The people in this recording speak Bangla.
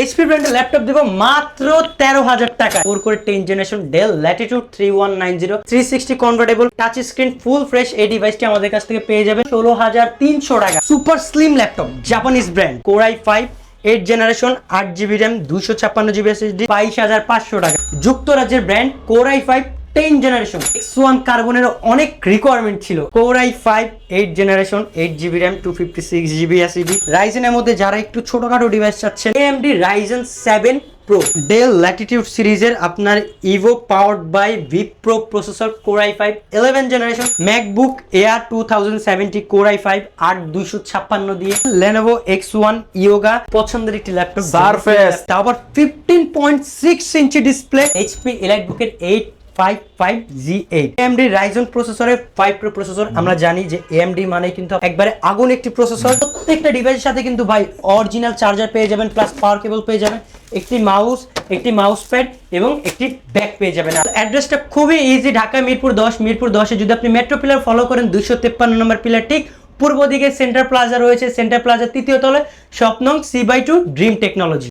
এইচপি ব্র্যান্ডের ল্যাপটপ দেবো মাত্র 13,000 টাকা। Core core 10 generation del Latitude 3190 360 convertible touch screen full fresh. এই ডিভাইসটি আমাদের কাছ থেকে পেয়ে যাবেন 16,300 টাকা। Super slim laptop, Japanese brand, core i5 8 generation 8GB RAM 256GB SSD 22,500 টাকা। যুক্তরাজ্যের brand core i5 10 generation X1 কার্বনের অনেক রিকোয়ারমেন্ট ছিল। Core i5 8 generation 8GB RAM 256GB SSD। রাইজেনের মধ্যে যারা একটু ছোটখাটো ডিভাইস চাচ্ছেন, AMD Ryzen 7 Pro Dell latitude সিরিজের আপনার Evo powered by vPro processor core i5 11 generation. MacBook Air 2070 core i5 8256 দিয়ে। Lenovo X1 Yoga পছন্দের একটি ল্যাপটপ, সারফেস, তারপর 15.6 ইঞ্চি ডিসপ্লে। এইচপি এলাইটবুকের 855G8 AMD Ryzen প্রসেসরের 5 Pro প্রসেসর। আমরা জানি যে AMD মানে কিন্তু একবারে আগুন একটি প্রসেসর। প্রত্যেকটা ডিভাইসের সাথে কিন্তু ভাই অরিজিনাল চার্জার পেয়ে যাবেন, প্লাস পাওয়ার কেবল পেয়ে যাবেন, একটি মাউস প্যাড এবং একটি ব্যাগ পেয়ে যাবেন। আর অ্যাড্রেসটা খুবই ইজি, ঢাকা মিরপুর 10। মিরপুর 10-এ যদি আপনি মেট্রো পিলার ফলো করেন 253 নম্বর পিলার ঠিক পূর্ব দিকে সেন্টার প্লাজা রয়েছে। সেন্টার প্লাজার তৃতীয় তলায় শপ নং C/2 ড্রিম টেকনোলজি।